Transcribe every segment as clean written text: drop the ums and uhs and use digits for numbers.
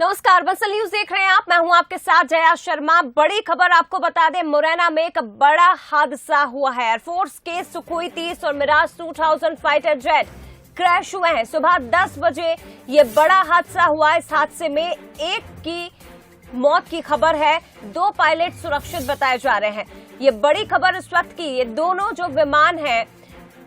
नमस्कार, बंसल न्यूज देख रहे हैं आप। मैं हूं आपके साथ जया शर्मा। बड़ी खबर आपको बता दें, मुरैना में एक बड़ा हादसा हुआ है। एयरफोर्स के सुखोई 30 और मिराज 2000 फाइटर जेट क्रैश हुए हैं। सुबह 10 बजे ये बड़ा हादसा हुआ। इस हादसे में एक की मौत की खबर है, 2 पायलट सुरक्षित बताए जा रहे हैं। ये बड़ी खबर इस वक्त की। ये दोनों जो विमान हैं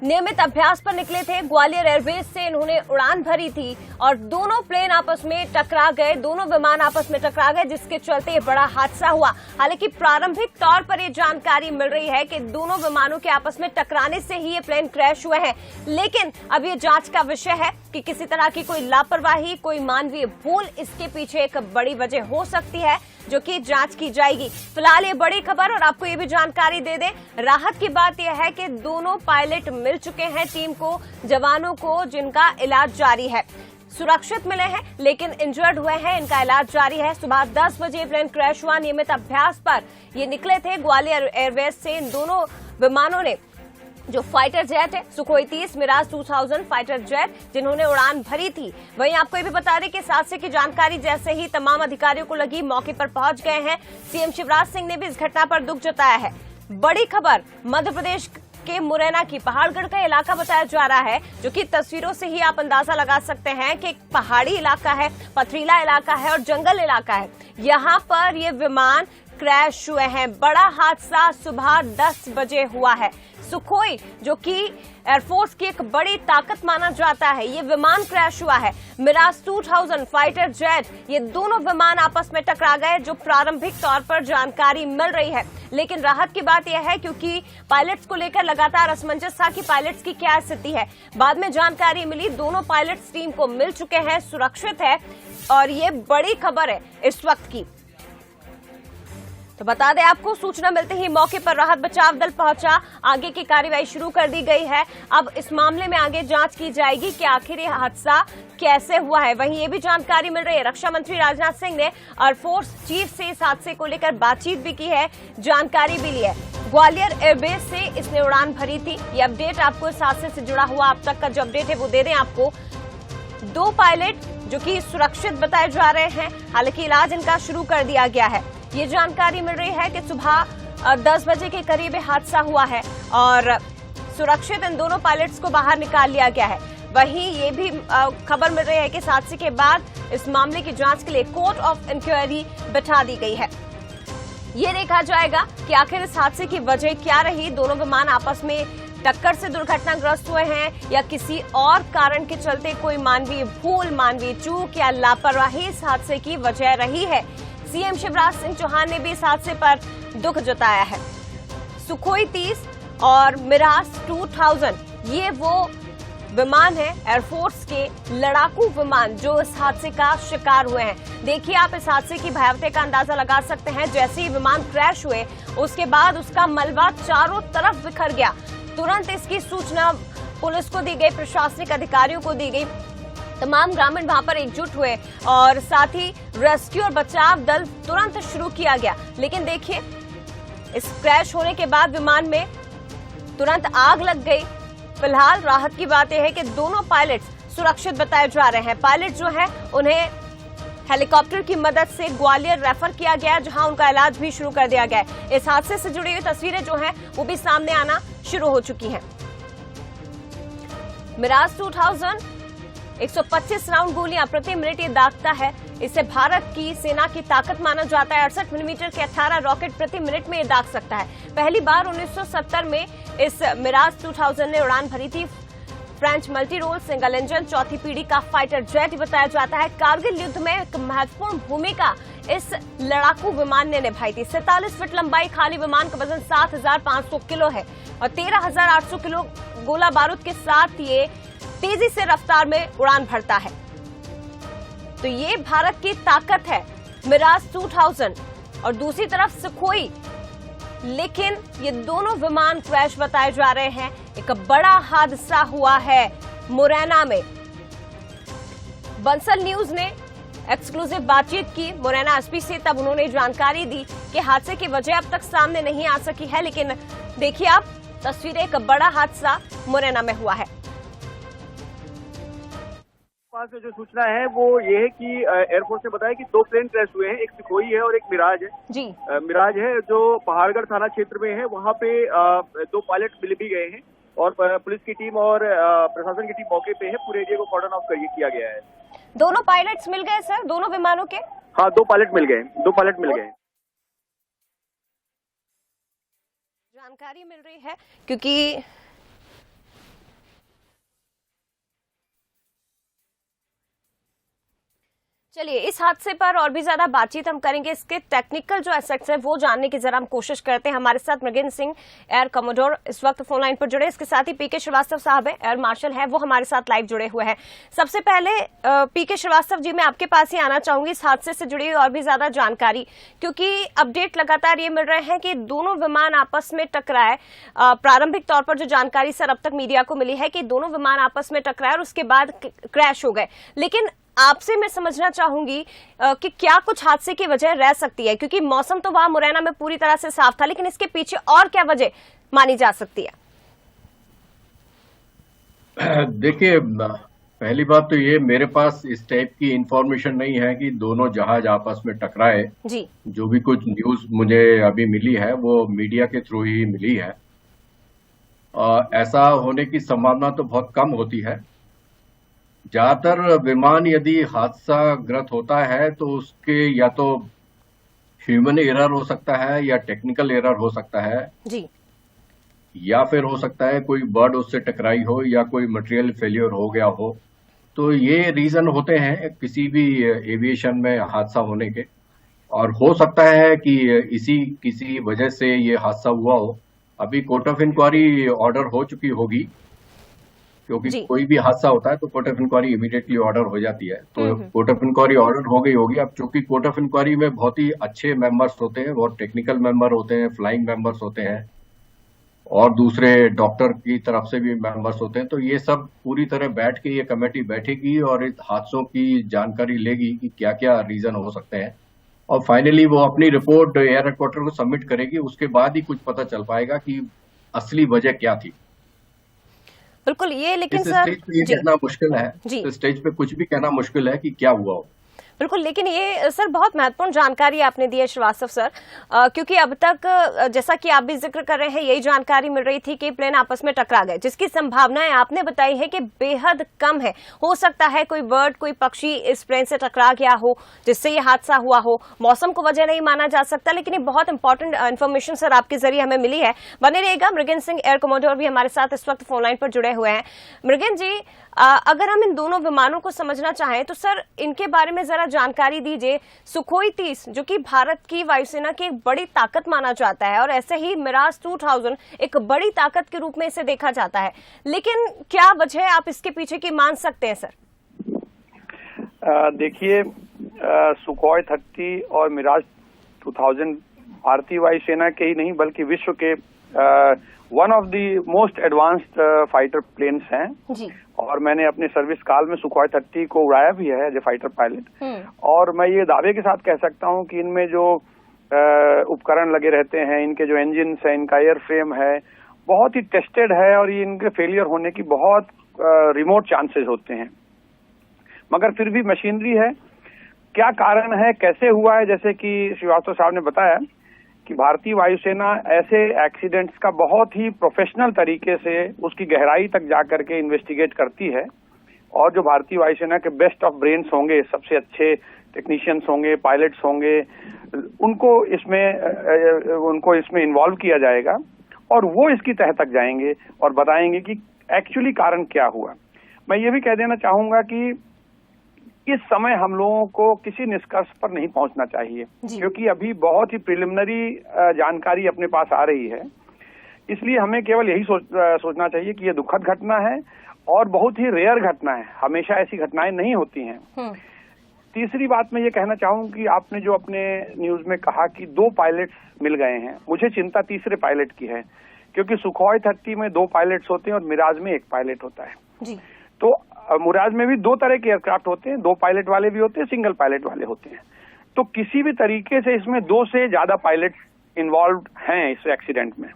नियमित अभ्यास पर निकले थे। ग्वालियर एयरबेस से इन्होंने उड़ान भरी थी और दोनों प्लेन आपस में टकरा गए, दोनों विमान आपस में टकरा गए, जिसके चलते ये बड़ा हादसा हुआ। हालांकि प्रारंभिक तौर पर ये जानकारी मिल रही है कि दोनों विमानों के आपस में टकराने से ही ये प्लेन क्रैश हुए हैं, लेकिन अब ये जांच का विषय है कि किसी तरह की कोई लापरवाही, कोई मानवीय भूल इसके पीछे एक बड़ी वजह हो सकती है, जो कि जांच की जाएगी। फिलहाल ये बड़ी खबर। और आपको ये भी जानकारी दे दें, राहत की बात यह है कि दोनों पायलट मिल चुके हैं टीम को, जवानों को, जिनका इलाज जारी है। सुरक्षित मिले हैं लेकिन इंजर्ड हुए हैं, इनका इलाज जारी है। सुबह 10 बजे प्लेन क्रैश हुआ। नियमित अभ्यास पर ये निकले थे ग्वालियर एयरबेस से। इन दोनों विमानों ने जो फाइटर जेट है, सुखोई 30 मिराज 2000 फाइटर जेट, जिन्होंने उड़ान भरी थी। वहीं आपको ये भी बता दें कि इस हादसे की जानकारी जैसे ही तमाम अधिकारियों को लगी, मौके पर पहुंच गए हैं। सीएम शिवराज सिंह ने भी इस घटना पर दुख जताया है। बड़ी खबर मध्य प्रदेश के मुरैना की, पहाड़गढ़ का इलाका बताया जा रहा है, जो कि तस्वीरों से ही आप अंदाजा लगा सकते हैं कि एक पहाड़ी इलाका है, पथरीला इलाका है और जंगल इलाका है। यहाँ पर ये विमान क्रैश हुए हैं। बड़ा हादसा सुबह 10 बजे हुआ है। सुखोई, जो कि एयरफोर्स की एक बड़ी ताकत माना जाता है, ये विमान क्रैश हुआ है। मिराज 2000 फाइटर जेट, ये दोनों विमान आपस में टकरा गए, जो प्रारंभिक तौर पर जानकारी मिल रही है। लेकिन राहत की बात यह है क्योंकि पायलट्स को लेकर लगातार असमंजस था कि पायलट्स की क्या स्थिति है। बाद में जानकारी मिली, दोनों पायलट्स टीम को मिल चुके हैं, सुरक्षित है और ये बड़ी खबर है इस वक्त की। तो बता दें आपको, सूचना मिलते ही मौके पर राहत बचाव दल पहुंचा। आगे की कार्रवाई शुरू कर दी गई है। अब इस मामले में आगे जांच की जाएगी कि आखिर ये हादसा कैसे हुआ है। वहीं ये भी जानकारी मिल रही है, रक्षा मंत्री राजनाथ सिंह ने एयरफोर्स चीफ से इस हादसे को लेकर बातचीत भी की है, जानकारी भी ली है। ग्वालियर एयरबेस से इसने उड़ान भरी थी। ये अपडेट आपको इस हादसे से जुड़ा हुआ अब तक का जो अपडेट है वो दे दें आपको। 2 पायलट जो कि सुरक्षित बताए जा रहे हैं, हालांकि इलाज इनका शुरू कर दिया गया है। ये जानकारी मिल रही है कि सुबह 10 बजे के करीब हादसा हुआ है और सुरक्षित इन दोनों पायलट्स को बाहर निकाल लिया गया है। वहीं ये भी खबर मिल रही है कि इस हादसे के बाद इस मामले की जांच के लिए कोर्ट ऑफ इंक्वायरी बैठा दी गई है। ये देखा जाएगा कि आखिर इस हादसे की वजह क्या रही। दोनों विमान आपस में टक्कर से दुर्घटनाग्रस्त हुए हैं या किसी और कारण के चलते कोई मानवीय भूल, मानवीय चूक या लापरवाही इस हादसे की वजह रही है। सीएम शिवराज सिंह चौहान ने भी इस हादसे पर दुख जताया है। सुखोई 30 और मिराज 2000 ये वो विमान है, एयरफोर्स के लड़ाकू विमान, जो इस हादसे का शिकार हुए हैं। देखिए, आप इस हादसे की भयावह का अंदाजा लगा सकते हैं। जैसे ही विमान क्रैश हुए, उसके बाद उसका मलबा चारों तरफ बिखर गया। तुरंत इसकी सूचना पुलिस को दी गई, प्रशासनिक अधिकारियों को दी गई। तमाम ग्रामीण वहां पर एकजुट हुए और साथ ही रेस्क्यू और बचाव दल तुरंत शुरू किया गया। लेकिन देखिए, इस क्रैश होने के बाद विमान में तुरंत आग लग गई। फिलहाल राहत की बात यह है कि दोनों पायलट्स सुरक्षित बताए जा रहे हैं। पायलट जो है उन्हें हेलीकॉप्टर की मदद से ग्वालियर रेफर किया गया, जहां उनका इलाज भी शुरू कर दिया गया है। इस हादसे से जुड़ी हुई तस्वीरें जो हैं वो भी सामने आना शुरू हो चुकी हैं। मिराज 2000 125 राउंड गोलियां प्रति मिनट ये दागता है। इसे भारत की सेना की ताकत माना जाता है। 68 मिलीमीटर के 18 रॉकेट प्रति मिनट में ये दाग सकता है। पहली बार 1970 में इस मिराज 2000 ने उड़ान भरी थी। French multi role single engine 4थी पीढ़ी का फाइटर जेट बताया जाता है। कारगिल युद्ध में एक महत्वपूर्ण भूमिका इस लड़ाकू विमान ने निभाई थी। 47 फीट लंबाई खाली विमान का वजन 7500 किलो है और 13800 किलो गोला बारूद के साथ ये तेजी से रफ्तार में उड़ान भरता है। तो ये भारत की ताकत है, मिराज 2000 और दूसरी तरफ सुखोई। लेकिन ये दोनों विमान क्रैश बताए जा रहे हैं। एक बड़ा हादसा हुआ है मुरैना में। बंसल न्यूज ने एक्सक्लूसिव बातचीत की मुरैना एसपी से, तब उन्होंने जानकारी दी कि हादसे की वजह अब तक सामने नहीं आ सकी है। लेकिन देखिए आप तस्वीरें, एक बड़ा हादसा मुरैना में हुआ है। पास जो सूचना है वो ये है कि एयरफोर्स ने बताया कि 2 प्लेन क्रैश हुए हैं, एक सुखोई है और एक मिराज है जी। मिराज है जो पहाड़गढ़ थाना क्षेत्र में है, वहाँ पे 2 पायलट मिल भी गए हैं और पुलिस की टीम और प्रशासन की टीम मौके पे है। पूरे एरिया को कॉर्डन ऑफ किया गया है। दोनों पायलट्स मिल गए सर, दोनों विमानों के? हाँ, 2 पायलट मिल गए। जानकारी मिल रही है क्योंकि चलिए इस हादसे पर और भी ज्यादा बातचीत हम करेंगे। इसके टेक्निकल जो एस्पेक्ट्स हैं वो जानने की जरा हम कोशिश करते हैं। हमारे साथ मृगेंद्र सिंह एयर कमोडोर इस वक्त फोन लाइन पर जुड़े, इसके साथ ही पीके श्रीवास्तव साहब है, एयर मार्शल है, वो हमारे साथ लाइव जुड़े हुए हैं। सबसे पहले पीके श्रीवास्तव जी, मैं आपके पास ही आना चाहूंगी इस हादसे से जुड़ी और भी ज्यादा जानकारी, क्योंकि अपडेट लगातार ये मिल रहे हैं कि दोनों विमान आपस में टकराए। प्रारंभिक तौर पर जो जानकारी सर अब तक मीडिया को मिली है कि दोनों विमान आपस में टकराए और उसके बाद क्रैश हो गए, लेकिन आपसे मैं समझना चाहूंगी कि क्या कुछ हादसे की वजह रह सकती है, क्योंकि मौसम तो वहां मुरैना में पूरी तरह से साफ था, लेकिन इसके पीछे और क्या वजह मानी जा सकती है? देखिए, पहली बात तो ये, मेरे पास इस टाइप की इंफॉर्मेशन नहीं है कि दोनों जहाज आपस में टकराए जी। जो भी कुछ न्यूज मुझे अभी मिली है वो मीडिया के थ्रू ही मिली है। ऐसा होने की संभावना तो बहुत कम होती है। ज्यादातर विमान यदि हादसाग्रस्त होता है तो उसके या तो ह्यूमन एरर हो सकता है या टेक्निकल एरर हो सकता है जी, या फिर हो सकता है कोई बर्ड उससे टकराई हो या कोई मटेरियल फेलियर हो गया हो। तो ये रीजन होते हैं किसी भी एविएशन में हादसा होने के, और हो सकता है कि किसी वजह से ये हादसा हुआ हो। अभी कोर्ट ऑफ इंक्वायरी ऑर्डर हो चुकी होगी, क्योंकि कोई भी हादसा होता है तो court of inquiry immediately order हो जाती है। तो कोर्ट ऑफ इंक्वायरी ऑर्डर हो गई होगी। अब चूंकि कोर्ट ऑफ इंक्वायरी में बहुत ही अच्छे मेंबर्स होते हैं, बहुत टेक्निकल मेंबर होते हैं, फ्लाइंग मेंबर्स होते हैं और दूसरे डॉक्टर की तरफ से भी मेंबर्स होते हैं, तो ये सब पूरी तरह बैठ के ये कमेटी बैठेगी और इस हादसों की जानकारी लेगी कि क्या क्या रीजन हो सकते हैं, और फाइनली वो अपनी रिपोर्ट एयर हेडक्वार्टर को सबमिट करेगी। उसके बाद ही कुछ पता चल पाएगा कि असली वजह क्या थी। बिल्कुल, ये लेकिन इस स्टेज पे ये कहना मुश्किल है, इस स्टेज पे कुछ भी कहना मुश्किल है कि क्या हुआ हो। बिल्कुल, लेकिन ये सर बहुत महत्वपूर्ण जानकारी आपने दी है श्रीवास्तव सर, क्योंकि अब तक जैसा कि आप भी जिक्र कर रहे हैं यही जानकारी मिल रही थी कि प्लेन आपस में टकरा गए, जिसकी संभावनाएं आपने बताई है कि बेहद कम है। हो सकता है कोई बर्ड, कोई पक्षी इस प्लेन से टकरा गया हो जिससे ये हादसा हुआ हो। मौसम को वजह नहीं माना जा सकता, लेकिन ये बहुत इंपॉर्टेंट इन्फॉर्मेशन सर आपके जरिए हमें मिली है। बने रहिएगा। मृगेंद्र सिंह एयर कमोडोर भी हमारे साथ इस वक्त फोन लाइन पर जुड़े हुए हैं। मृगेंद्र जी, अगर हम इन दोनों विमानों को समझना चाहें तो सर इनके बारे में जरा जानकारी दीजिए। सुखोई 30 जो कि भारत की वायुसेना की एक बड़ी ताकत माना जाता है, और ऐसे ही मिराज 2000 एक बड़ी ताकत के रूप में इसे देखा जाता है, लेकिन क्या वजह आप इसके पीछे की मान सकते हैं सर? देखिए, सुखोई 30 और मिराज 2000 भारतीय वायुसेना के ही नहीं बल्कि विश्व के one of the most advanced fighter planes हैं जी। और मैंने अपने सर्विस काल में सुखोई 30 को उड़ाया भी है एज ए फाइटर पायलट, और मैं ये दावे के साथ कह सकता हूं कि इनमें जो उपकरण लगे रहते हैं, इनके जो इंजन है, इनका एयर फ्रेम है, बहुत ही टेस्टेड है और ये इनके फेलियर होने की बहुत रिमोट चांसेस होते हैं। मगर फिर भी मशीनरी है। क्या कारण है, कैसे हुआ है, जैसे कि श्रीवास्तव साहब ने बताया कि भारतीय वायुसेना ऐसे एक्सीडेंट्स का बहुत ही प्रोफेशनल तरीके से उसकी गहराई तक जाकर के इन्वेस्टिगेट करती है, और जो भारतीय वायुसेना के बेस्ट ऑफ ब्रेन्स होंगे, सबसे अच्छे टेक्नीशियंस होंगे, पायलट्स होंगे, उनको इसमें इन्वॉल्व किया जाएगा और वो इसकी तह तक जाएंगे और बताएंगे कि एक्चुअली कारण क्या हुआ। मैं ये भी कह देना चाहूंगा कि इस समय हम लोगों को किसी निष्कर्ष पर नहीं पहुंचना चाहिए, क्योंकि अभी बहुत ही प्रिलिमिनरी जानकारी अपने पास आ रही है। इसलिए हमें केवल यही सोचना चाहिए कि ये दुखद घटना है और बहुत ही रेयर घटना है, हमेशा ऐसी घटनाएं नहीं होती हैं। तीसरी बात मैं ये कहना चाहूँ कि आपने जो अपने न्यूज में कहा कि 2 पायलट्स मिल गए हैं, मुझे चिंता तीसरे पायलट की है, क्योंकि सुखोई 30 में 2 पायलट्स होते हैं और मिराज में 1 पायलट होता है जी। तो मिराज में भी 2 तरह के एयरक्राफ्ट होते हैं, 2 पायलट वाले भी होते हैं, सिंगल पायलट वाले होते हैं। तो किसी भी तरीके से इसमें 2 से ज्यादा पायलट इन्वॉल्व हैं इस एक्सीडेंट में।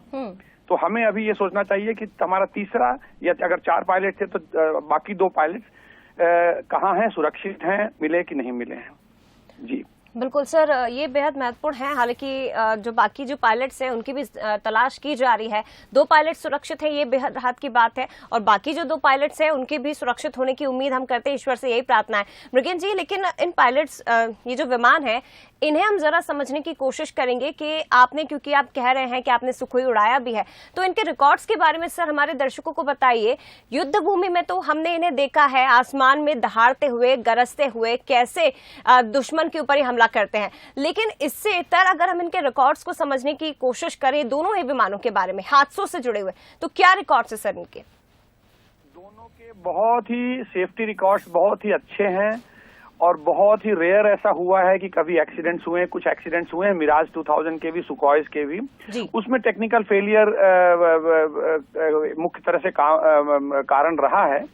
तो हमें अभी ये सोचना चाहिए कि हमारा तीसरा, या अगर 4 पायलट थे तो बाकी 2 पायलट कहाँ हैं, सुरक्षित हैं, मिले कि नहीं मिले हैं। जी बिल्कुल सर, ये बेहद महत्वपूर्ण है। हालांकि जो बाकी जो पायलट्स हैं उनकी भी तलाश की जा रही है। 2 पायलट सुरक्षित हैं, ये बेहद राहत की बात है, और बाकी जो 2 पायलट्स हैं उनके भी सुरक्षित होने की उम्मीद हम करते हैं, ईश्वर से यही प्रार्थना है। मृगेन जी, लेकिन इन पायलट्स, ये जो विमान है, इन्हें हम जरा समझने की कोशिश करेंगे कि आपने, क्योंकि आप कह रहे हैं कि आपने सुखोई उड़ाया भी है, तो इनके रिकॉर्ड्स के बारे में सर हमारे दर्शकों को बताइए। युद्ध भूमि में तो हमने इन्हें देखा है आसमान में दहाड़ते हुए, गरजते हुए, कैसे दुश्मन के ऊपर ही हमला करते हैं, लेकिन इससे इतर अगर हम इनके रिकॉर्ड्स को समझने की कोशिश करें, दोनों ही विमानों के बारे में, हादसों से जुड़े हुए, तो क्या रिकॉर्ड्स है सर इनके? दोनों के बहुत ही सेफ्टी रिकॉर्ड्स बहुत ही अच्छे हैं, और बहुत ही रेयर ऐसा हुआ है कि कभी एक्सीडेंट्स हुए हैं। कुछ एक्सीडेंट्स हुए हैं, मिराज 2000 के भी, सुखोइस के भी, उसमें टेक्निकल फेलियर मुख्य तरह से कारण रहा है।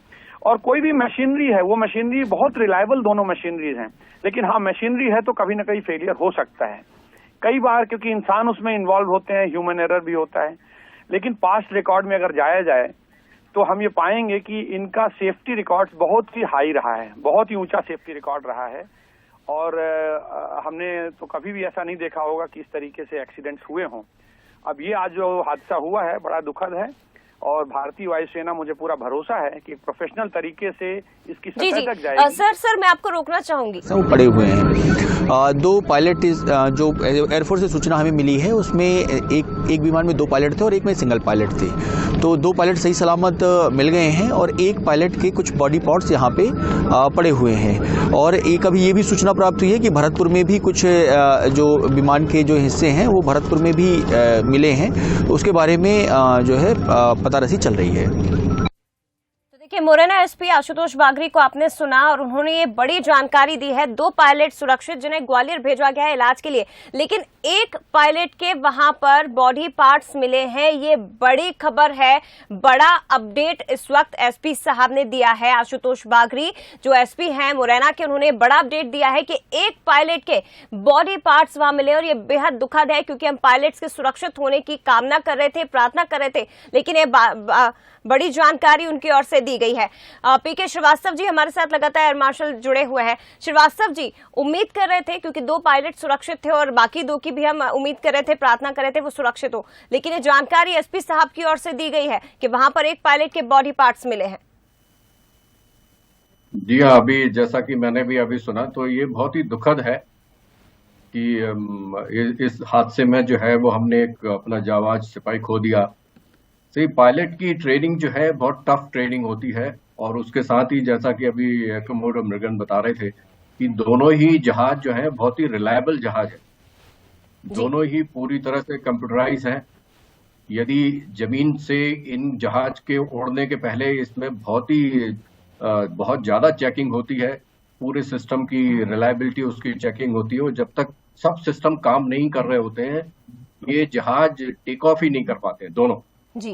और कोई भी मशीनरी है, वो मशीनरी बहुत रिलायबल दोनों मशीनरीज हैं, लेकिन हाँ, मशीनरी है तो कभी ना कभी फेलियर हो सकता है कई बार, क्योंकि इंसान उसमें इन्वॉल्व होते हैं, ह्यूमन एरर भी होता है। लेकिन पास्ट रिकॉर्ड में अगर जाया जाए तो हम ये पाएंगे कि इनका सेफ्टी रिकॉर्ड बहुत ही हाई रहा है, बहुत ही ऊंचा सेफ्टी रिकॉर्ड रहा है। और हमने तो कभी भी ऐसा नहीं देखा होगा कि इस तरीके से एक्सीडेंट्स हुए हों। अब ये आज जो हादसा हुआ है बड़ा दुखद है, और भारतीय वायुसेना, मुझे पूरा भरोसा है कि प्रोफेशनल तरीके से इसकी सतह तक जाएगी। सर मैं आपको रोकना चाहूंगी। वो पड़े हुए हैं 2 पायलट, जो एयरफोर्स से सूचना हमें मिली है उसमें एक विमान में 2 पायलट थे और एक में सिंगल पायलट थे। तो 2 पायलट सही सलामत मिल गए हैं, और एक पायलट के कुछ बॉडी पार्ट्स यहाँ पे पड़े हुए हैं। और एक अभी ये भी सूचना प्राप्त हुई है कि भरतपुर में भी कुछ जो विमान के जो हिस्से हैं वो भरतपुर में भी मिले हैं, तो उसके बारे में जो है पतारसी चल रही है। देखिए, मुरैना एसपी आशुतोष बागरी को आपने सुना, और उन्होंने ये बड़ी जानकारी दी है। 2 पायलट सुरक्षित, जिन्हें ग्वालियर भेजा गया है इलाज के लिए, लेकिन एक पायलट के वहां पर बॉडी पार्ट्स मिले हैं। ये बड़ी खबर है, बड़ा अपडेट इस वक्त एसपी साहब ने दिया है। आशुतोष बागरी जो एसपी हैं मुरैना के, उन्होंने बड़ा अपडेट दिया है कि एक पायलट के बॉडी पार्ट्स वहां मिले, और ये बेहद दुखद है, क्योंकि हम पायलट्स के सुरक्षित होने की कामना कर रहे थे, प्रार्थना कर रहे थे, लेकिन ये बड़ी जानकारी उनकी ओर से दी गई है। पीके श्रीवास्तव जी हमारे साथ लगातार एयर मार्शल जुड़े हुए हैं। श्रीवास्तव जी, उम्मीद कर रहे थे, क्योंकि 2 पायलट सुरक्षित थे और बाकी 2 की भी हम उम्मीद कर रहे थे, प्रार्थना कर रहे थे वो सुरक्षित हो, लेकिन ये जानकारी एसपी साहब की ओर से दी गई है कि वहां पर एक पायलट के बॉडी पार्ट्स मिले हैं। जी हाँ, अभी जैसा कि मैंने भी अभी सुना, तो ये बहुत ही दुखद है कि इस हादसे में जो है वो हमने एक अपना जाबाज सिपाही खो दिया। तो पायलट की ट्रेनिंग जो है बहुत टफ ट्रेनिंग होती है, और उसके साथ ही जैसा कि अभी एयर कमोडोर मृगन बता रहे थे कि दोनों ही जहाज जो है बहुत ही रिलायबल जहाज है, दोनों ही पूरी तरह से कंप्यूटराइज हैं। यदि जमीन से इन जहाज के उड़ने के पहले इसमें बहुत ज्यादा चेकिंग होती है, पूरे सिस्टम की रिलायबिलिटी उसकी चेकिंग होती है, और जब तक सब सिस्टम काम नहीं कर रहे होते हैं ये जहाज टेक ऑफ ही नहीं कर पाते दोनों जी।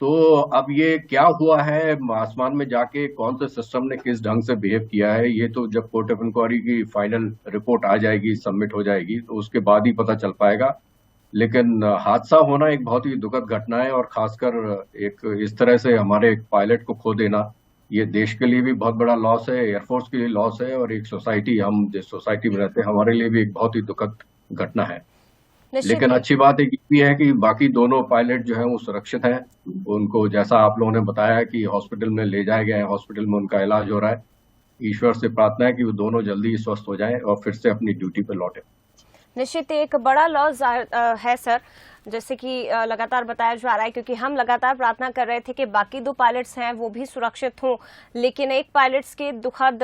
तो अब ये क्या हुआ है, आसमान में जाके कौन से सिस्टम ने किस ढंग से बिहेव किया है, ये तो जब कोर्ट ऑफ इंक्वायरी की फाइनल रिपोर्ट आ जाएगी, सबमिट हो जाएगी, तो उसके बाद ही पता चल पाएगा। लेकिन हादसा होना एक बहुत ही दुखद घटना है, और खासकर एक इस तरह से हमारे एक पायलट को खो देना, ये देश के लिए भी बहुत बड़ा लॉस है, एयरफोर्स के लिए लॉस है, और एक सोसाइटी, हम जिस सोसाइटी में रहते हैं हमारे लिए भी एक बहुत ही दुखद घटना है। लेकिन अच्छी बात एक भी है कि बाकी दोनों पायलट जो है वो सुरक्षित हैं। उनको जैसा आप लोगों ने बताया कि हॉस्पिटल में ले जाए गए हैं, हॉस्पिटल में उनका इलाज हो रहा है। ईश्वर से प्रार्थना है कि वो दोनों जल्दी स्वस्थ हो जाएं और फिर से अपनी ड्यूटी पर लौटें। निश्चित एक बड़ा लॉस है सर, जैसे कि लगातार बताया जा रहा है, क्योंकि हम लगातार प्रार्थना कर रहे थे कि बाकी 2 पायलट्स हैं वो भी सुरक्षित हों, लेकिन एक पायलट्स के दुखद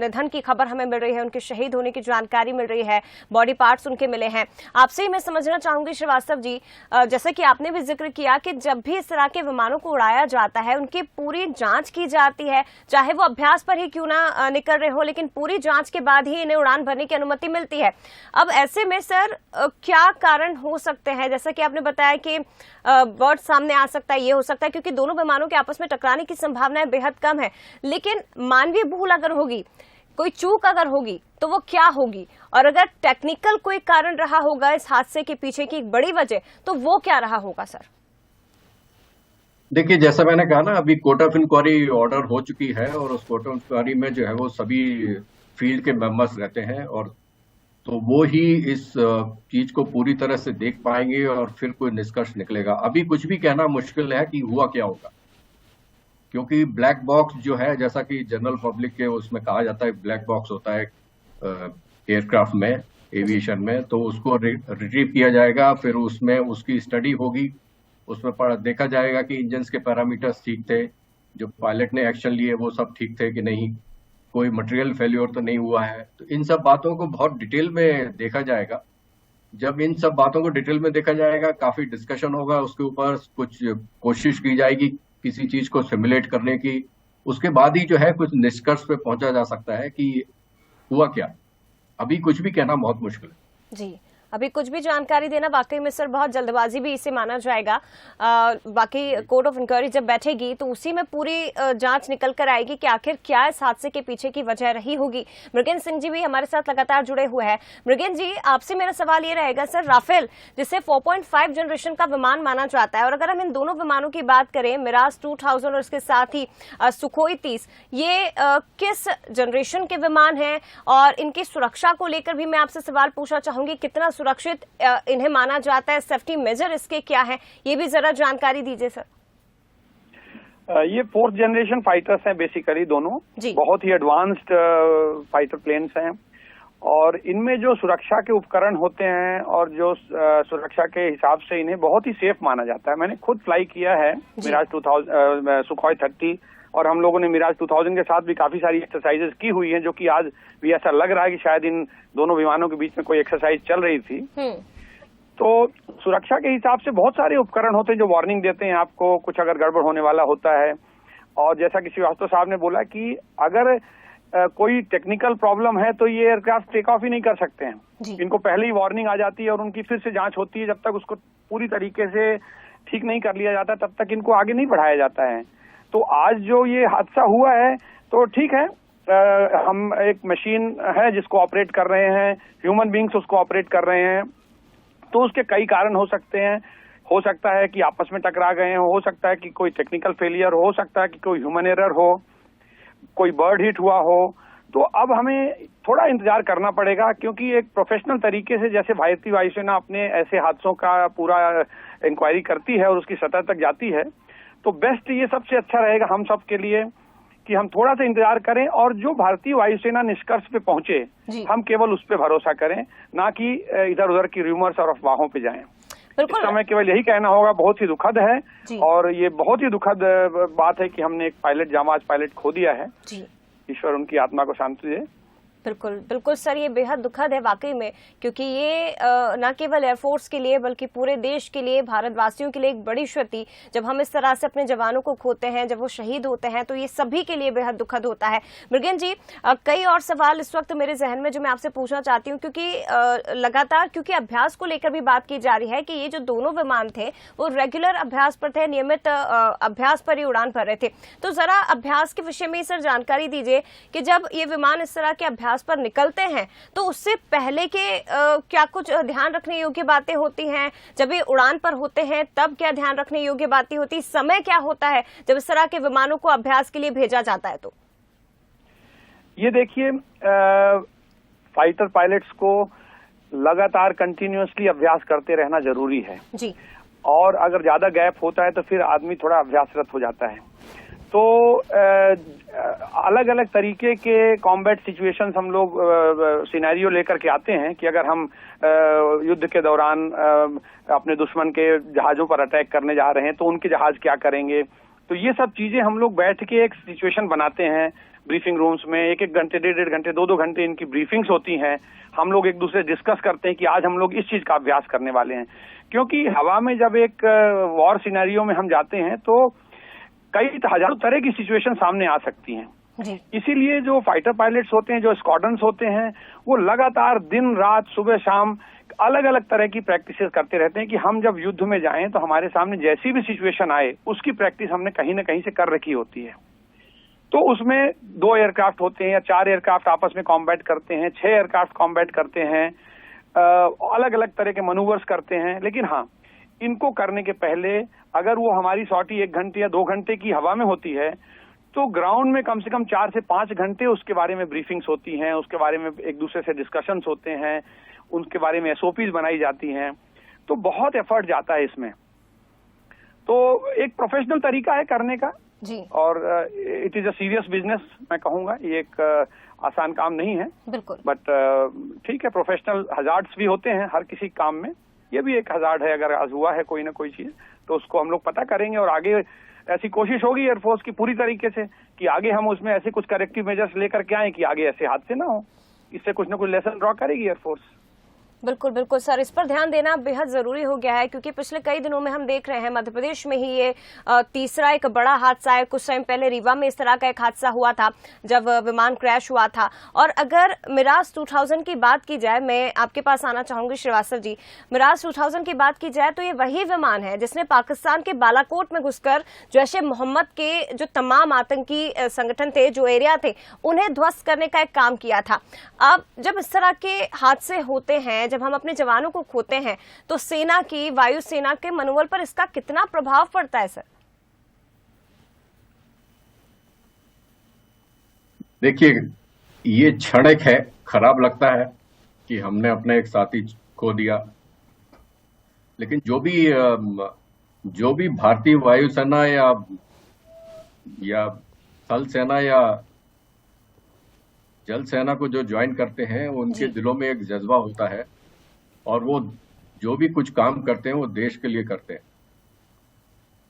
निधन की खबर हमें मिल रही है, उनके शहीद होने की जानकारी मिल रही है, बॉडी पार्ट्स उनके मिले हैं। आपसे ही मैं समझना चाहूंगी श्रीवास्तव जी, जैसे कि आपने भी जिक्र किया कि जब भी इस तरह के विमानों को उड़ाया जाता है उनकी पूरी जांच की जाती है, चाहे वो अभ्यास पर ही क्यों ना निकल रहे हो, लेकिन पूरी जांच के बाद ही इन्हें उड़ान भरने की अनुमति मिलती है। अब ऐसे में सर क्या कारण हो सकते हैं, जैसा कि आपने बताया कि बर्ड सामने आ सकता है, ये हो सकता है क्योंकि दोनों विमानों के आपस में टकराने की संभावनाएं बेहद कम है, लेकिन मानवीय भूल अगर होगी, कोई चूक अगर होगी तो वो क्या होगी, और अगर टेक्निकल कोई कारण रहा होगा इस हादसे के पीछे की एक बड़ी वजह, तो वो क्या रहा होगा सर? देखिए, जैसा मैंने कहा ना, अभी कोर्ट ऑफ इंक्वायरी ऑर्डर हो चुकी है और उस कोर्ट ऑफ इंक्वायरी में जो है वो सभी फील्ड के मेंबर्स रहते हैं, और तो वो ही इस चीज को पूरी तरह से देख पाएंगे और फिर कोई निष्कर्ष निकलेगा। अभी कुछ भी कहना मुश्किल है कि हुआ क्या होगा, क्योंकि ब्लैक बॉक्स जो है, जैसा कि जनरल पब्लिक के उसमें कहा जाता है, ब्लैक बॉक्स होता है एयरक्राफ्ट में, एविएशन में, तो उसको रिट्रीव किया जाएगा, फिर उसमें उसकी स्टडी होगी, उसमें देखा जाएगा कि इंजन्स के पैरामीटर्स ठीक थे, जो पायलट ने एक्शन लिए वो सब ठीक थे कि नहीं, कोई मटेरियल फेल्योर तो नहीं हुआ है। तो इन सब बातों को बहुत डिटेल में देखा जाएगा। जब इन सब बातों को डिटेल में देखा जाएगा, काफी डिस्कशन होगा उसके ऊपर, कुछ कोशिश की जाएगी किसी चीज को सिमुलेट करने की, उसके बाद ही जो है कुछ निष्कर्ष पे पहुंचा जा सकता है कि हुआ क्या। अभी कुछ भी कहना बहुत मुश्किल है। जी, अभी कुछ भी जानकारी देना वाकई में सर बहुत जल्दबाजी भी इसे माना जाएगा। बाकी कोर्ट ऑफ इंक्वायरी जब बैठेगी तो उसी में पूरी जांच निकल कर आएगी कि आखिर क्या इस हादसे के पीछे की वजह रही होगी। मृगेंद्र सिंह जी भी हमारे साथ लगातार जुड़े हुए हैं। मृगेंद्र जी, आपसे मेरा सवाल ये रहेगा सर, राफेल जिसे 4.5 जनरेशन का विमान माना जाता है, और अगर हम इन दोनों विमानों की बात करें, मिराज 2000 और इसके साथ ही सुखोई 30, ये किस जनरेशन के विमान हैं, और इनकी सुरक्षा को लेकर भी मैं आपसे सवाल पूछना चाहूंगी, कितना सुरक्षित इन्हें माना जाता है, सेफ्टी मेजर इसके क्या हैं, ये भी जरा जानकारी दीजिए सर। ये 4th जनरेशन फाइटर्स हैं बेसिकली दोनों, बहुत ही एडवांस्ड फाइटर प्लेन्स हैं, और इनमें जो सुरक्षा के उपकरण होते हैं और जो सुरक्षा के हिसाब से इन्हें बहुत ही सेफ माना जाता है। मैंने खुद फ्लाई किया है मिराज 2000, सुखोई 30, और हम लोगों ने मिराज 2000 के साथ भी काफी सारी एक्सरसाइजेस की हुई हैं, जो कि आज भी ऐसा लग रहा है कि शायद इन दोनों विमानों के बीच में कोई एक्सरसाइज चल रही थी। तो सुरक्षा के हिसाब से बहुत सारे उपकरण होते हैं जो वार्निंग देते हैं आपको, कुछ अगर गड़बड़ होने वाला होता है। और जैसा कि श्रीवास्तव साहब ने बोला कि अगर कोई टेक्निकल प्रॉब्लम है तो ये एयरक्राफ्ट टेक ऑफ ही नहीं कर सकते हैं, इनको पहले ही वार्निंग आ जाती है और उनकी फिर से जांच होती है। जब तक उसको पूरी तरीके से ठीक नहीं कर लिया जाता तब तक इनको आगे नहीं बढ़ाया जाता है। तो आज जो ये हादसा हुआ है तो ठीक है, हम एक मशीन है जिसको ऑपरेट कर रहे हैं, ह्यूमन बींग्स उसको ऑपरेट कर रहे हैं, तो उसके कई कारण हो सकते हैं। हो सकता है कि आपस में टकरा गए हो सकता है कि कोई टेक्निकल फेलियर हो सकता है कि कोई ह्यूमन एरर हो, कोई बर्ड हिट हुआ हो। तो अब हमें थोड़ा इंतजार करना पड़ेगा, क्योंकि एक प्रोफेशनल तरीके से जैसे भारतीय वायुसेना अपने ऐसे हादसों का पूरा इंक्वायरी करती है और उसकी सतह तक जाती है, तो बेस्ट ये सबसे अच्छा रहेगा हम सब के लिए कि हम थोड़ा सा इंतजार करें और जो भारतीय वायुसेना निष्कर्ष पे पहुंचे हम केवल उस पे भरोसा करें, ना कि इधर उधर की रूमर्स और अफवाहों पे जाएं। इस समय केवल यही कहना होगा, बहुत ही दुखद है, और ये बहुत ही दुखद बात है कि हमने एक पायलट, जांबाज पायलट खो दिया है। ईश्वर उनकी आत्मा को शांति दे। बिल्कुल बिल्कुल सर, ये बेहद दुखद है वाकई में, क्योंकि ये न केवल एयरफोर्स के लिए बल्कि पूरे देश के लिए, भारतवासियों के लिए एक बड़ी क्षति। जब हम इस तरह से अपने जवानों को खोते हैं, जब वो शहीद होते हैं, तो ये सभी के लिए बेहद दुखद होता है। मृगेंद्र जी, कई और सवाल इस वक्त मेरे जहन में जो मैं आपसे पूछना चाहती हूँ, क्योंकि लगातार क्योंकि अभ्यास को लेकर भी बात की जा रही है कि ये जो दोनों विमान थे वो रेगुलर अभ्यास पर थे, नियमित अभ्यास पर ही उड़ान भर रहे थे। तो जरा अभ्यास के विषय में सर जानकारी दीजिए कि जब ये विमान इस तरह के अभ्यास पर निकलते हैं तो उससे पहले के क्या कुछ ध्यान रखने योग्य बातें होती हैं, जब ये उड़ान पर होते हैं तब क्या ध्यान रखने योग्य बातें होती, समय क्या होता है जब इस तरह के विमानों को अभ्यास के लिए भेजा जाता है? तो ये देखिए, फाइटर पायलट्स को लगातार कंटिन्यूअसली अभ्यास करते रहना जरूरी है जी, और अगर ज्यादा गैप होता है तो फिर आदमी थोड़ा अभ्यासरत हो जाता है। तो अलग अलग तरीके के कॉम्बैट सिचुएशंस हम लोग सिनेरियो लेकर के आते हैं कि अगर हम युद्ध के दौरान अपने दुश्मन के जहाजों पर अटैक करने जा रहे हैं तो उनके जहाज क्या करेंगे। तो ये सब चीजें हम लोग बैठ के एक सिचुएशन बनाते हैं ब्रीफिंग रूम्स में, 1-1 घंटे, 1.5 घंटे, 2-2 घंटे इनकी ब्रीफिंग्स होती हैं। हम लोग एक दूसरे डिस्कस करते हैं कि आज हम लोग इस चीज का अभ्यास करने वाले हैं, क्योंकि हवा में जब एक वॉर सिनेरियो में हम जाते हैं तो कई हजारों तरह की सिचुएशन सामने आ सकती हैं। इसीलिए जो फाइटर पायलट्स होते हैं, जो स्क्वाड्रन्स होते हैं, वो लगातार दिन रात सुबह शाम अलग अलग तरह की प्रैक्टिसेस करते रहते हैं कि हम जब युद्ध में जाएं तो हमारे सामने जैसी भी सिचुएशन आए उसकी प्रैक्टिस हमने कहीं ना कहीं से कर रखी होती है। तो उसमें 2 एयरक्राफ्ट होते हैं या 4 एयरक्राफ्ट आपस में कॉम्बैट करते हैं, 6 एयरक्राफ्ट कॉम्बैट करते हैं, अलग अलग तरह के मनूवर्स करते हैं। लेकिन हाँ, इनको करने के पहले अगर वो हमारी सॉर्टी 1 घंटे या 2 घंटे की हवा में होती है तो ग्राउंड में कम से कम 4 से 5 घंटे उसके बारे में ब्रीफिंग्स होती हैं, उसके बारे में एक दूसरे से डिस्कशंस होते हैं, उनके बारे में एसओपीज बनाई जाती हैं, तो बहुत एफर्ट जाता है इसमें। तो एक प्रोफेशनल तरीका है करने का जी। और it is a serious business, मैं कहूंगा ये एक आसान काम नहीं है, बिल्कुल। बट ठीक है, प्रोफेशनल हजार्ड्स भी होते हैं हर किसी काम में, ये भी एक हजार्ड है। अगर आज हुआ है कोई ना कोई चीज तो उसको हम लोग पता करेंगे और आगे ऐसी कोशिश होगी एयरफोर्स की पूरी तरीके से कि आगे हम उसमें ऐसे कुछ करेक्टिव मेजर्स लेकर के आए कि आगे ऐसे हादसे ना हो। इससे कुछ ना कुछ लेसन ड्रॉ करेगी एयरफोर्स। बिल्कुल बिल्कुल सर, इस पर ध्यान देना बेहद जरूरी हो गया है क्योंकि पिछले कई दिनों में हम देख रहे हैं मध्य प्रदेश में ही ये तीसरा एक बड़ा हादसा है। कुछ टाइम पहले रीवा में इस तरह का एक हादसा हुआ था जब विमान क्रैश हुआ था। और अगर मिराज 2000 की बात की जाए, मैं आपके पास आना चाहूंगी श्रीवास्तव जी, मिराज 2000 की बात की जाए तो ये वही विमान है जिसने पाकिस्तान के बालाकोट में घुसकर जैश ए मोहम्मद के जो तमाम आतंकी संगठन थे, जो एरिया थे, उन्हें ध्वस्त करने का एक काम किया था। अब जब इस तरह के हादसे होते हैं, जब हम अपने जवानों को खोते हैं, तो सेना की, वायुसेना के मनोबल पर इसका कितना प्रभाव पड़ता है सर? देखिए, ये क्षणिक है, खराब लगता है कि हमने अपना एक साथी खो दिया, लेकिन जो भी भारतीय वायुसेना या थल सेना या जल सेना को जो ज्वाइन करते हैं, उनके दिलों में एक जज्बा होता है और वो जो भी कुछ काम करते हैं वो देश के लिए करते हैं।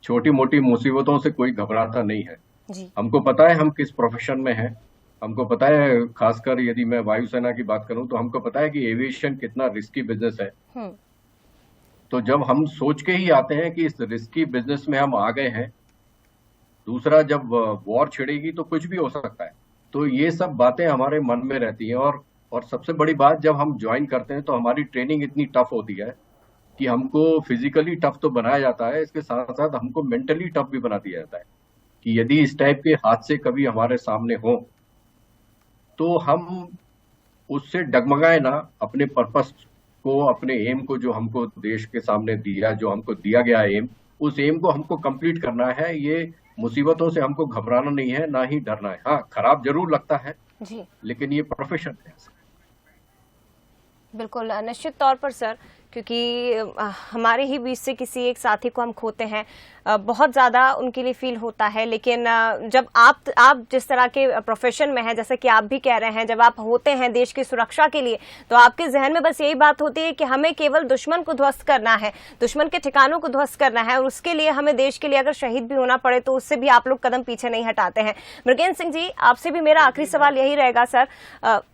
छोटी मोटी मुसीबतों से कोई घबराता नहीं है जी। हमको पता है हम किस प्रोफेशन में हैं, हमको पता है, खासकर यदि मैं वायुसेना की बात करूं तो हमको पता है कि एविएशन कितना रिस्की बिजनेस है। तो जब हम सोच के ही आते हैं कि इस रिस्की बिजनेस में हम आ गए हैं, दूसरा जब वॉर छिड़ेगी तो कुछ भी हो सकता है, तो ये सब बातें हमारे मन में रहती हैं। और सबसे बड़ी बात, जब हम ज्वाइन करते हैं तो हमारी ट्रेनिंग इतनी टफ होती है कि हमको फिजिकली टफ तो बनाया जाता है, इसके साथ साथ हमको मेंटली टफ भी बना दिया जाता है कि यदि इस टाइप के हादसे कभी हमारे सामने हो तो हम उससे डगमगाए ना, अपने पर्पस को, अपने एम को, जो हमको देश के सामने दिया, जो हमको दिया गया एम, उस एम को हमको कंप्लीट करना है। ये मुसीबतों से हमको घबराना नहीं है, ना ही डरना है। हाँ, खराब जरूर लगता है जी, लेकिन ये प्रोफेशन है। बिल्कुल निश्चित तौर पर सर, क्योंकि हमारे ही बीच से किसी एक साथी को हम खोते हैं, बहुत ज़्यादा उनके लिए फील होता है। लेकिन जब आप जिस तरह के प्रोफेशन में हैं, जैसे कि आप भी कह रहे हैं, जब आप होते हैं देश की सुरक्षा के लिए, तो आपके जहन में बस यही बात होती है कि हमें केवल दुश्मन को ध्वस्त करना है, दुश्मन के ठिकानों को ध्वस्त करना है, और उसके लिए हमें देश के लिए अगर शहीद भी होना पड़े तो उससे भी आप लोग कदम पीछे नहीं हटाते हैं। मृगेंद्र सिंह जी, आपसे भी मेरा आखिरी सवाल यही रहेगा सर।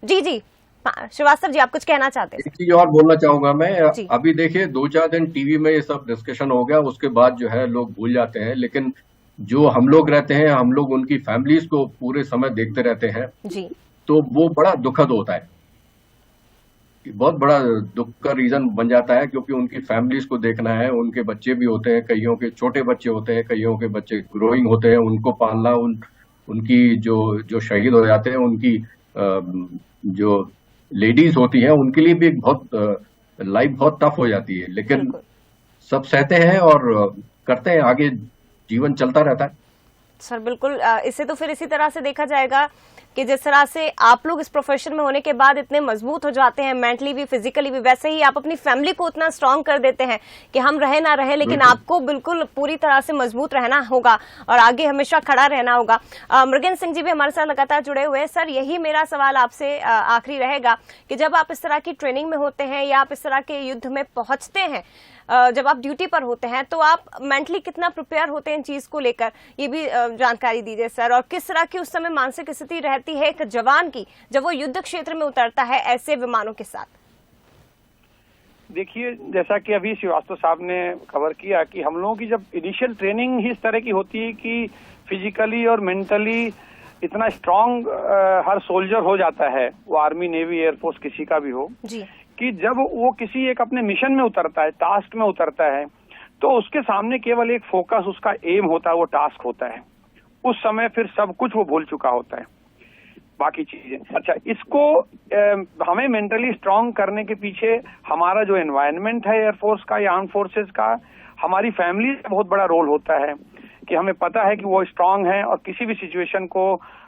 जी श्रीवास्तव जी, आप कुछ कहना चाहते हैं? एक चीज और बोलना चाहूंगा मैं। अभी देखिए, 2-4 दिन टीवी में ये सब डिस्कशन हो गया, उसके बाद जो है लोग भूल जाते हैं, लेकिन जो हम लोग रहते हैं, हम लोग उनकी फैमिलीज को पूरे समय देखते रहते हैं जी, तो वो बड़ा दुखद होता है, बहुत बड़ा दुख का रीजन बन जाता है, क्योंकि उनकी फैमिलीज को देखना है, उनके बच्चे भी होते हैं, कईयों के छोटे बच्चे होते हैं, कईयों के बच्चे ग्रोइंग होते हैं, उनको पालना, उनकी जो शहीद हो जाते हैं, उनकी जो लेडीज होती हैं, उनके लिए भी लाइफ बहुत टफ हो जाती है। लेकिन सब सहते हैं और करते हैं, आगे जीवन चलता रहता है। सर बिल्कुल, इसे तो फिर इसी तरह से देखा जाएगा कि जिस तरह से आप लोग इस प्रोफेशन में होने के बाद इतने मजबूत हो जाते हैं, मेंटली भी, फिजिकली भी, वैसे ही आप अपनी फैमिली को उतना स्ट्रांग कर देते हैं कि हम रहे ना रहे, लेकिन आपको बिल्कुल पूरी तरह से मजबूत रहना होगा और आगे हमेशा खड़ा रहना होगा। मृगेंद्र सिंह जी भी हमारे साथ लगातार जुड़े हुए हैं। सर, यही मेरा सवाल आपसे आखिरी रहेगा कि जब आप इस तरह की ट्रेनिंग में होते हैं या आप इस तरह के युद्ध में पहुंचते हैं, जब आप ड्यूटी पर होते हैं, तो आप मेंटली कितना प्रिपेयर होते हैं इन चीज को लेकर, ये भी जानकारी दीजिए सर। और किस तरह की उस समय मानसिक स्थिति रहती है एक जवान की जब वो युद्ध क्षेत्र में उतरता है ऐसे विमानों के साथ? देखिए, जैसा कि अभी श्रीवास्तव साहब ने कवर किया कि हम लोगों की जब इनिशियल ट्रेनिंग ही इस तरह की होती है कि फिजिकली और मेंटली इतना स्ट्रांग हर सोल्जर हो जाता है, वो आर्मी, नेवी, एयरफोर्स किसी का भी हो जी, कि जब वो किसी एक अपने मिशन में उतरता है, टास्क में उतरता है, तो उसके सामने केवल एक फोकस, उसका एम होता है, वो टास्क होता है। उस समय फिर सब कुछ वो भूल चुका होता है, बाकी चीजें। अच्छा, इसको हमें मेंटली स्ट्रांग करने के पीछे हमारा जो एनवायरनमेंट है एयरफोर्स का या आर्म फोर्सेस का, हमारी फैमिली का बहुत बड़ा रोल होता है कि हमें पता है कि वो स्ट्रांग हैं और किसी भी सिचुएशन को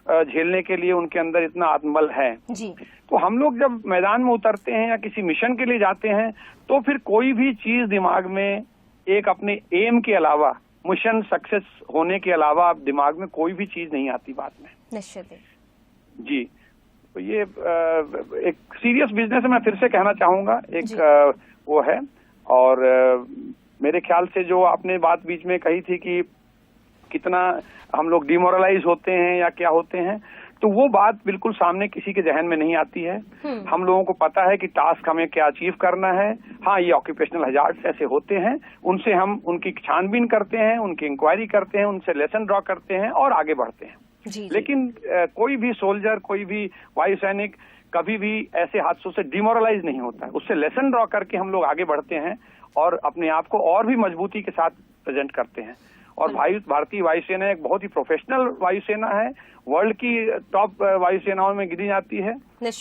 झेलने के लिए उनके अंदर इतना आत्मबल है जी। तो हम लोग जब मैदान में उतरते हैं या किसी मिशन के लिए जाते हैं तो फिर कोई भी चीज दिमाग में एक अपने एम के अलावा, मिशन सक्सेस होने के अलावा दिमाग में कोई भी चीज नहीं आती बाद में। निश्चित जी। तो ये एक सीरियस बिजनेस है, मैं फिर से कहना चाहूंगा, एक वो है। और मेरे ख्याल से जो आपने बात बीच में कही थी कि कितना हम लोग डिमोरलाइज होते हैं या क्या होते हैं, तो वो बात बिल्कुल सामने किसी के जहन में नहीं आती है। हम लोगों को पता है कि टास्क हमें क्या अचीव करना है। हाँ, ये ऑक्यूपेशनल हजार्ड्स ऐसे होते हैं, उनसे हम उनकी छानबीन करते हैं, उनकी इंक्वायरी करते हैं, उनसे लेसन ड्रॉ करते हैं और आगे बढ़ते हैं। जी। लेकिन कोई भी सोल्जर, कोई भी वायु सैनिक कभी भी ऐसे हादसों से डिमोरलाइज नहीं होता है। उससे लेसन ड्रॉ करके हम लोग आगे बढ़ते हैं और अपने आप को और भी मजबूती के साथ प्रेजेंट करते हैं। और भारतीय वायुसेना एक बहुत ही प्रोफेशनल वायुसेना है, वर्ल्ड की टॉप वायुसेनाओं में गिनी जाती है।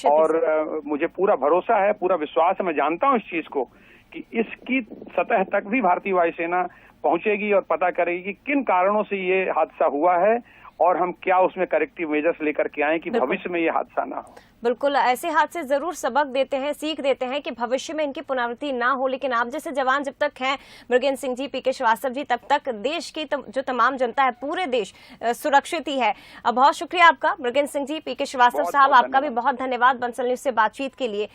और मुझे पूरा भरोसा है, पूरा विश्वास है, मैं जानता हूं इस चीज को कि इसकी सतह तक भी भारतीय वायुसेना पहुंचेगी और पता करेगी कि किन कारणों से ये हादसा हुआ है और हम क्या उसमें करेक्टिव मेजर्स लेकर के आए कि भविष्य में ये हादसा ना हो। बिल्कुल, ऐसे हादसे जरूर सबक देते हैं, सीख देते हैं कि भविष्य में इनकी पुनरावृत्ति ना हो। लेकिन आप जैसे जवान जब तक हैं, मृगेंद्र सिंह जी, पीके श्रीवास्तव जी, तब तक देश की जो तमाम जनता है, पूरे देश सुरक्षित ही है। बहुत शुक्रिया आपका मृगेंद्र सिंह जी, पीके श्रीवास्तव साहब, आपका भी बहुत धन्यवाद बंसल न्यूज से बातचीत के लिए।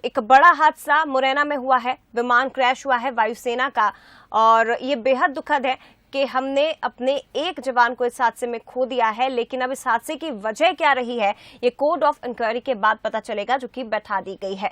एक बड़ा हादसा मुरैना में हुआ है, विमान क्रैश हुआ है वायुसेना का, और ये बेहद दुखद है कि हमने अपने एक जवान को इस हादसे में खो दिया है। लेकिन अब इस हादसे की वजह क्या रही है, ये कोर्ट ऑफ इंक्वायरी के बाद पता चलेगा, जो कि बैठा दी गई है।